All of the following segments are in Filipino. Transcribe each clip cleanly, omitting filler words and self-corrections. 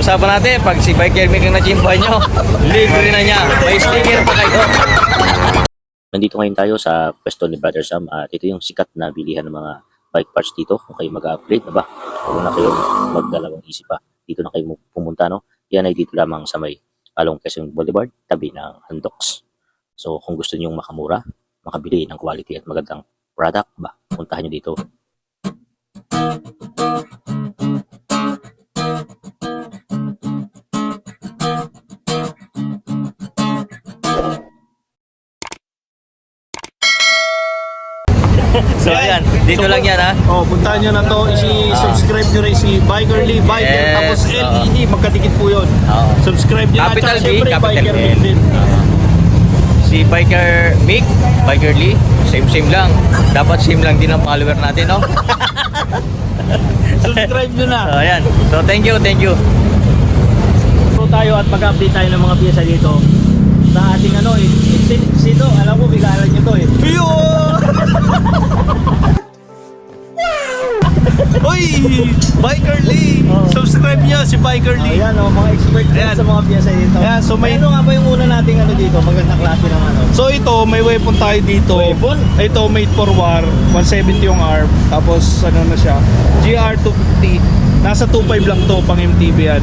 usapan natin, pag si Biker Mick ang nachimbahan nyo, libre na niya. May sticker pa kayo. Nandito ngayon tayo sa pwesto ni Brother Sam at ito yung sikat na bilihan ng mga bike parts dito. Kung kayo mag-upgrade na ba, huwag na kayong magdalawang isip pa. Dito na kayo pumunta, no? Yan ay dito lamang sa may Along Quezon Boulevard, tabi ng Andox. So kung gusto niyo makamura, makabili ng quality at magandang product ba, puntahan nyo dito. So ayan, dito lang yan ha. Oh, puntahan nyo na to, i-subscribe nyo rin si Biker Lee, Biker, Yes, tapos LEE, magkadikit po yun. Oo. Subscribe nyo na, Capital tsaka B, syempre capital Biker L. Lee din. Si Biker Mick, Biker Lee, same lang. Dapat same lang din ang follower natin, no? Subscribe nyo na. So ayan. So thank you, thank you. So tayo at mag-update tayo ng mga piyesa dito. Sa ating sino, alam ko, bigalan nyo to eh. Hoy! Biker Lee! Subscribe nyo si Biker Lee. Ayan mga expert Ayan. sa mga piyesa dito. Ayan, so may... Ano nga ba yung una nating dito? Magandang klase ng So ito, may weapon tayo dito. Weapon? Ito, made for war. 170 yung arm. Tapos ano na siya, GR250. Nasa 2.5 lang to, pang MTB yan.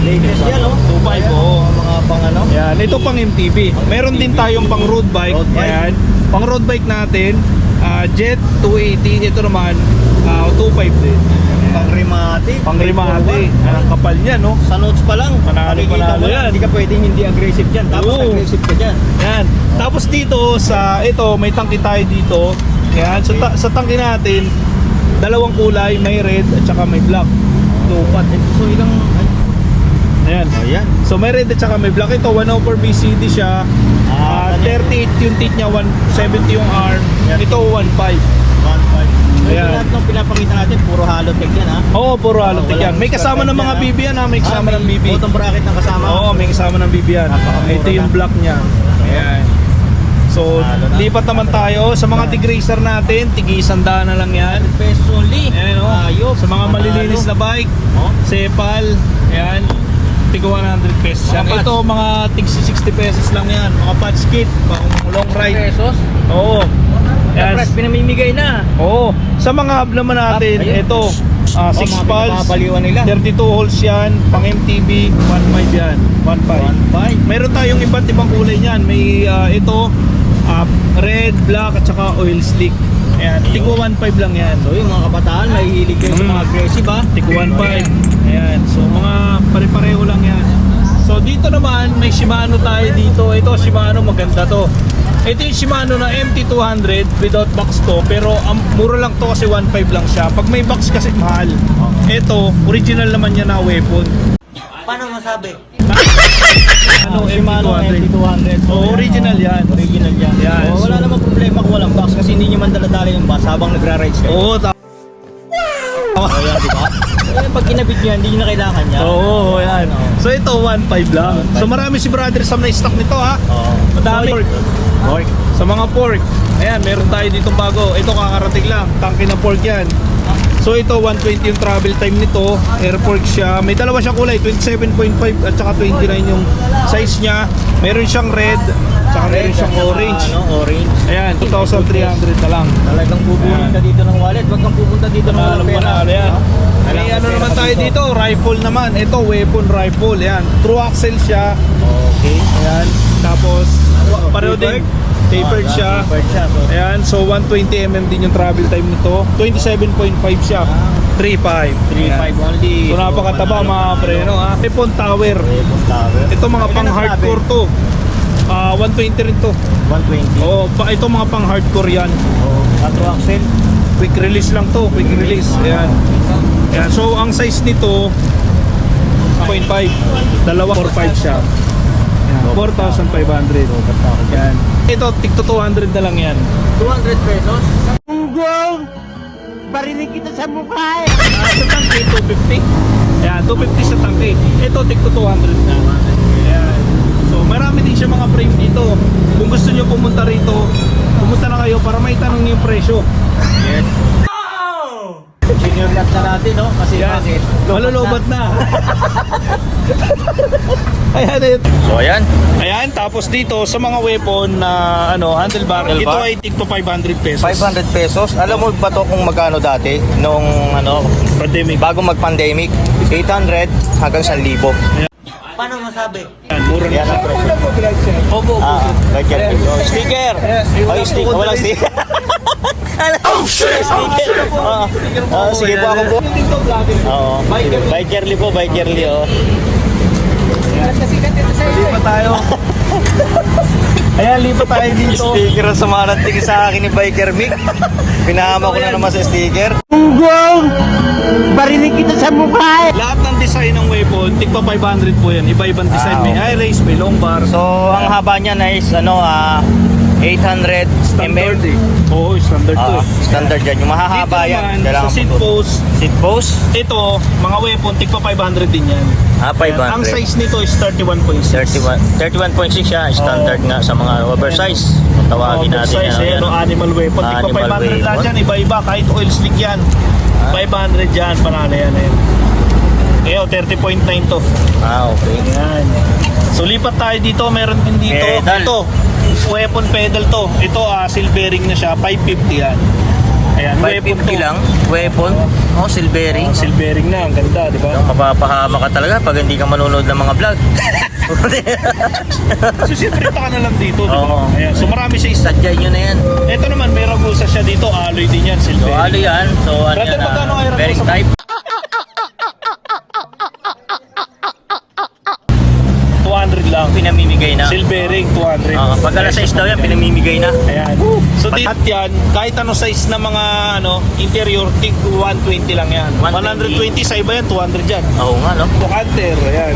latest yan, no? 2.5, oo. Mga pang Yan, ito pang MTB. Meron din tayong pang road bike. Road bike. Yan. Pang road bike natin, Jet 280. Ito naman, 2.5 din. pang rimate. Pang rimate. Ang kapal niya, no? Sa notes pa lang, Panalo, makikita panalo mo yan. Hindi ka pwedeng hindi aggressive dyan. Tapos Oo. aggressive ka dyan. Yan. Tapos dito sa ito, may tangke tayo dito. Yan, sa tangke natin, dalawang kulay, may red at saka may black. Lupat. So ilang... Ayan. Ayan. So may red at saka may black. Ito 104 BCD siya. 38 yung teeth niya, 170 yung arm. Ito 15. 1.5. Ayan. Lahat ng pinapakita natin, puro hollow tech yan ha. Oo, puro halotek yan. May kasama ng mga BB yan ha. May kasama ng BB. Bottom bracket ng kasama. Oo, may kasama ng BB yan. Napakamura Ito yung na. black niya. Ayan. So, Halo na. lipat naman tayo sa mga tig-racer natin. Tigi-100 na lang yan. Pesos only. Ayan o. Ayop. Sa mga malilinis na bike, Oh. Sepal, ayan, tigo 100 pesos yan. Mga Ito, mga tig 60 pesos lang yan. Mga patch kit, pang long ride. Pesos. Oo. Ayan. Price pinamimigay na. Oo. Sa mga hub naman natin, Ayun. ito, 6 mga pulse, pinapapaliwan nila. 32 holes yan, pang MTB, 1.5 yan, 1.5. 1.5. Meron tayong iba't ibang kulay niyan. May ito, red, black, at saka oil slick. Ayan, tigwa 1.5 lang yan. So yung mga kabataan, mahihilig kayo sa mga aggressive ha. Tigwa 1.5. Ayan, so mga pare-pareho lang yan. So dito naman, may Shimano tayo dito. Ito, Shimano, maganda to. Ito yung Shimano na MT200 without box to, pero mura lang to kasi 1.5 lang siya. Pag may box kasi mahal. Ito, original naman yan na weapon. Paano masabi? Ano, Shimano MT200. MT200. So, original yan. Original yan. Yan. So, wala namang problema kung walang box kasi hindi nyo man dala-dala yung box habang nagra-rides kayo. Oo, Ayan, di ba? Eh, pag kinabit nyo yan, hindi nyo na kailangan yan. Oo, yan. So ito, 1.5 lang. So marami si Brother Sam na stock nito ha. Oo. Madami. Pork. Sa mga pork. Ayan, meron tayo dito bago. Ito kakarating lang. Tangke na pork yan. So ito, 120 yung travel time nito. Air pork siya. May dalawa siyang kulay. 27.5 at saka 29 yung size niya. Meron siyang red. Saka meron siyang orange. Orange. Ayan, 2,300 na lang. Talagang bubunin ka dito ng wallet. Wag kang pupunta dito ng walang pera. Panalo yan. May Kailangan ano pera naman ka tayo dito, rifle naman. Ito, weapon rifle. Ayan, true axle siya. Okay. Ayan, tapos pareho din. Tapered siya. Tapered siya. So, Ayan, so 120mm din yung travel time nito. 27.5 siya. 3.5. 3.5 only. So napakataba mga preno ha. Weapon tower. Weapon tower. Ito mga pang hardcore to. 120 rin to. 120. Oh, ito mga pang hardcore yan. Oo. Quattro axle. Quick release lang to, quick release. Ayan. Ayan, so ang size nito 0.5. Dalawa 4.5 siya. Ayan, 4,500. Yan. Ito, tigto 200 na lang yan. 200 pesos. Sa tangke, 250. Ayan, 250 sa tangke. Ito, tigto 200 na. Ayan. So, marami din siya mga frame dito. Kung gusto nyo pumunta rito, pumunta na kayo para may tanong yung presyo. Yes. Senior cut na natin, no? Kasi Yan. bakit? Malulubat na. Ayan, ito. So ayan, Ayan, tapos dito sa mga weapon na handlebar, ito Handlebar? ay tig to 500 pesos. 500 pesos. Alam mo ba to kung magkano dati? Nung Pandemic. bago mag-pandemic, 800 hanggang 1,000. Paano masabi? Yan, mura na Yan ang presyo. Opo, Sticker. Sticker. Ay, sticker. Walang sticker. Oh, shit! Sticker. Sige po ako po. Oo. Bikerly po, bikerly. Oh. Lipat tayo. Ayan, lipat tayo dito. Sticker ang sumarating sa akin ni Biker Mick. Pinahama ko na naman sa sticker. Lahat ng design ng weapon, tigpa 500 po yan. Iba-ibang design. May high race, may long bar. So, ang haba niya na is 800 Standard mm. eh. Oo, standard to eh. Standard yan. Yung mahahaba Dito yan. naman, sa Kailangan seat po to. post, Seat post? ito, mga weapon, tigpa 500 din yan. Ayan, 500. ang size nito is 31.6. 31.6 siya. Standard nga sa mga oversize. Kung tawagin natin size, yan. ayan, animal weapon. Tigpa Animal 500 lahat weapon. yan, iba-iba. Kahit oil slick yan. 500 yan, panalo yan. Ayan, 30.9 to. Okay. Ayan. So lipat tayo dito, meron din dito. Pedal. Ito, weapon pedal to. Ito, silvering na siya, 550 yan. Ayan, weapon to. 550 lang. Weapon. Silvering. Silvering na, ang ganda, di ba? Mapapahama ka talaga pag hindi ka manonood ng mga vlog. So siyempre pa ka na lang dito, di ba? Oo. Ayan, so marami siya isa. Sadya nyo na yan. Ito naman, may ragusa siya dito, alloy din yan, So, silvering. ano yan? So, ano Brother, yan? magkano kayo Bearing sa- type. 200 lang. Pinamimigay na. Silvering, 200. Pag alas 6 daw yan, pinamimigay na. Ayan. So lahat yan, kahit ano size na mga interior, tig 120 lang yan. 120 sa iba yan, 200 yan. Oo nga, no? So hunter, ayan.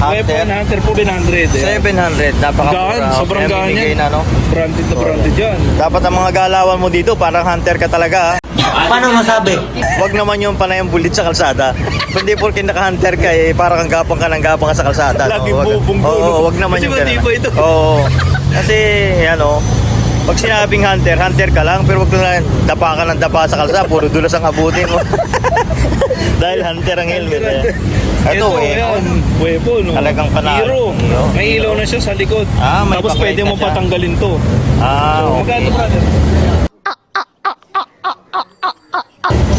Hunter. Weapon hunter po 700. Ayan. 700. Napakamura. Gaan, sobrang gaan Pinamimigay yan. na, no? Branded na branded yan. Dapat ang mga galawan mo dito, parang hunter ka talaga. Paano masabi? Huwag naman yung panayang bulit sa kalsada. Kundi porque naka-hunter ka, parang ang gapang ka sa kalsada. Laging Wag- bubong-bulo. Oo, wag naman Kasi yung matibo ito. Oo. Kasi, pag sinabing hunter, hunter ka lang, pero wag na dapa ka ng dapa sa kalsada, puro dulas ang abutin mo. Dahil hunter ang helmet. Ito, ayan, weapon. Oh. Talagang panalo. Hero. Hero. May ilaw na siya sa likod. May Tapos pakita pwede mo siya. patanggalin to. So, magkano Okay. brother?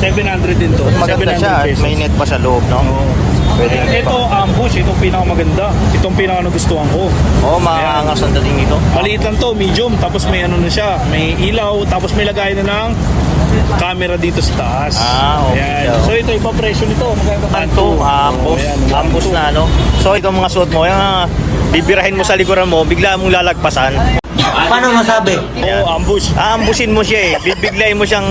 700 din to. Maganda 700 siya, at pesos. may net pa sa loob, no? Pwede Ito, ambush. Itong pinakamaganda. Itong pinaka-nagustuhan ko. maangas ang dating nito. Maliit lang to, medium. Tapos may ano na siya. May ilaw. Tapos may lagay na ng camera dito sa taas. Okay. Ayan. So ito, ipapresyo nito. Ito, ambos na, no? So, itong mga suot mo, yung bibirahin mo sa likuran mo, bigla mong lalagpasan. Paano masabi? Oo, ambush. Aambusin mo siya bibiglayin mo siyang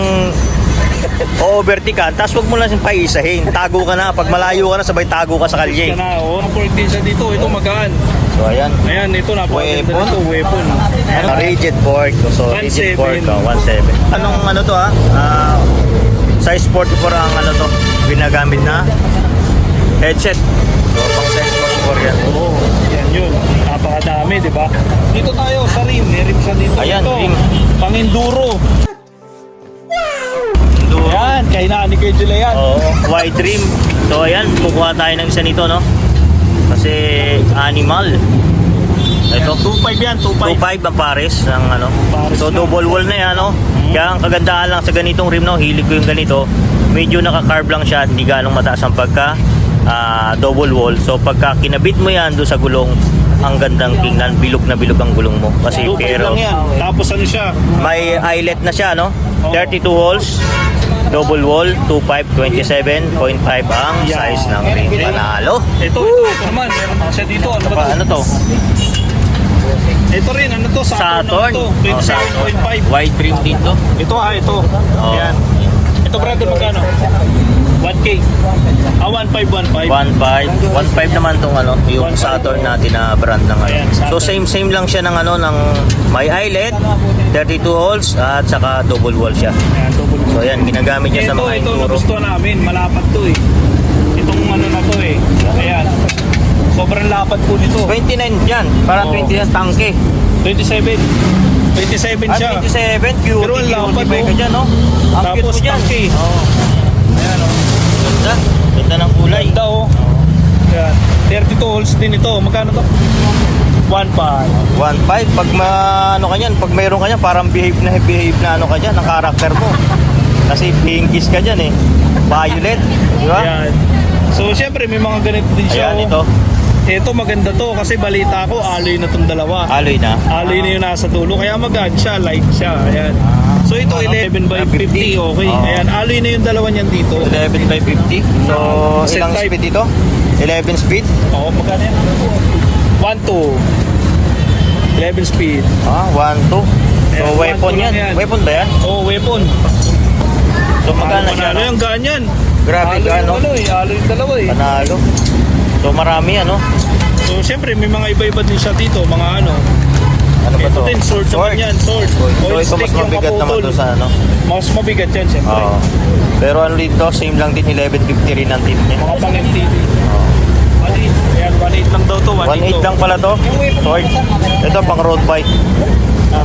overtikan, tapos wag mo lang siyang paisahin. Tago ka na, pag malayo ka na, sabay tago ka sa kalye. Yan na, oh. Ang pork din siya dito. Ito magaan. So, ayan. Ayan, ito napakaganda Weapon? nito. Weapon. Rigid fork. So, rigid 1.7. fork, 1.7. Anong ano to, size 44 ang to, ginagamit na headset. So, pang size 44 yan. Oo, yan yun. Napakadami, di ba? Dito tayo sa rim. May rim siya dito. Ayan, ito, rim. pang-enduro. Ayan, kailangan ni Kuya Julia yan. Oo, wide rim. So, ayan, kukuha tayo ng isa nito, no? Kasi animal. Ito, 2.5 yan, 2.5. 2.5 ang pares ng Pares So na. double wall na yan, no? Kaya ang kagandahan lang sa ganitong rim, no? Hilig ko yung ganito. Medyo naka-carve lang siya, hindi ganong mataas ang pagka double wall. So pagka kinabit mo yan doon sa gulong, ang gandang tingnan, bilog na bilog ang gulong mo. Kasi 2.5 pero lang yan. Tapos ano siya? may eyelet na siya, no? 32 holes. Double wall, 2.5, 27.5 ang Yan. size ng rim. Panalo. Ito naman. Meron pa siya dito. Ano ba Ano to? to? Ito rin, ano to? Saturn. Naman to. 27.5. Wide rim dito. Ito ito. Oo. Ayan. Ito brother, magkano? 1K. 1.5. 1.5 naman tong yung Saturn natin na brand ng Ayan, So Saturn. same lang siya ng ng may eyelet, 32 holes at saka double wall siya. Ayan, double. So ayan, ginagamit niya sa mga Ito enduro. nagustuhan namin. Malapat to eh. Itong ano na to eh. Ayan. Sobrang lapad po nito. 29 yan, parang Oo. 20 yan tangke. 27. 27 At siya. 27, cute. Pero ang lapad, ka oh. dyan, no? Ang cute Tapos mo dyan. tangke. Oo. Ayan o. Ganda. Ganda ng kulay. Ganda oh. Ayan. 32 holes din ito. Magkano to? 1.5. 1.5 pag ano ka niyan, pag mayroon ka niyan, parang behave na ano ka diyan, ang karakter mo. Kasi pinkish ka diyan eh. Violet, di ba? Ayan. So syempre may mga ganito din siya. Ayan, ito. Ito maganda to kasi balita ko alloy na tong dalawa. Alloy na. Alloy na yung nasa dulo kaya magaan siya, light siya. Ayan. So ito Ano? 11 by 50, okay. Oo. Ayan, alloy na yung dalawa niyan dito. 11 by 50. So, Set ilang type. speed ito? 11 speed? Oo, magkano yan? 1, 2. 11 speed. 1, 2. So, Ayan, weapon 1, 2 lang yan. yan. Weapon ba yan? Oh, weapon. So, magkano siya? Ano No? yung ganyan? Grabe Alloy gaano? yung ano eh, alloy yung dalawa eh. Panalo. So, marami ano? So syempre may mga iba-iba din siya dito, mga ano. Ano ba Ito to? din, sword naman yan, sword. So, Oil ito mas stick yung mabigat naman kaputol. doon sa ano? Mas mabigat yan syempre. Oo. Pero ano dito, same lang din 1150 rin ang tip niya. Mga pang MTV. 1.8. Ayan, 1.8 lang daw to. 1.8 lang pala to. Sword. Ito pang road bike.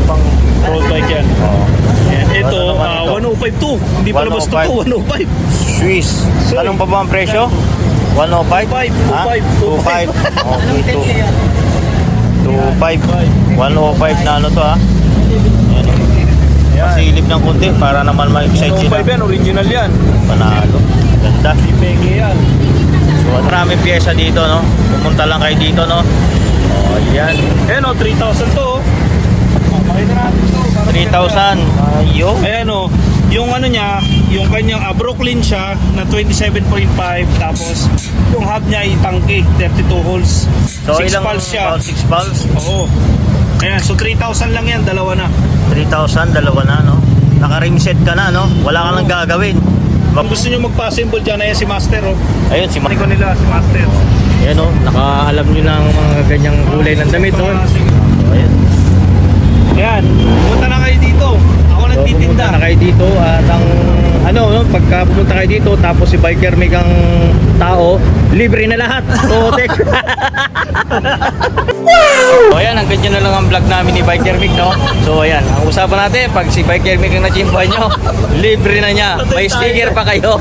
Pang road bike yan. Oo. Ayan, ito, Ano naman ito? 105 to. Hindi pala basta to, 105. Swiss. Anong pa ba ang presyo? 105? 25, Ha? 25. 25. Okay, 25. 105 na ano to ha? Ayan. Pasilip ng konti para naman ma-excite sila. 105 yan, original yan. Panalo. Ganda. Pege yan. So, maraming pyesa dito, no? Pumunta lang kayo dito, no? Oh, yan. Ayan o, 3,000 to. Makita natin to. 3,000. Ayo. Ayan o, yung ano niya, yung kanyang Brooklyn siya na 27.5, tapos yung hub niya ay tangke, 32 holes. So, 6 ilang pulse siya. 6 pulse? Oo. Ayan, so 3,000 lang yan, dalawa na. 3,000, dalawa na, no? Naka-ring set ka na, no? Wala ka nang gagawin. Kung gusto nyo magpa-assemble dyan, ayan si Master o. Ayun, si Ko nila, si Master. Ayan, no? Nakaalam nyo ng mga ganyang kulay ng damit, no? Ayan. Ayan, pumunta na kayo dito. Ako So, nagtitinda. pumunta na kayo dito at ang ano, no, pagka pumunta kayo dito tapos si Biker Mick ang tao, libre na lahat. So, So, ayan, hanggang dyan na lang ang vlog namin ni Biker Mick, no? So, ayan, ang usapan natin, pag si Biker Mick ang nachimpuan nyo, libre na niya. May sticker pa kayo.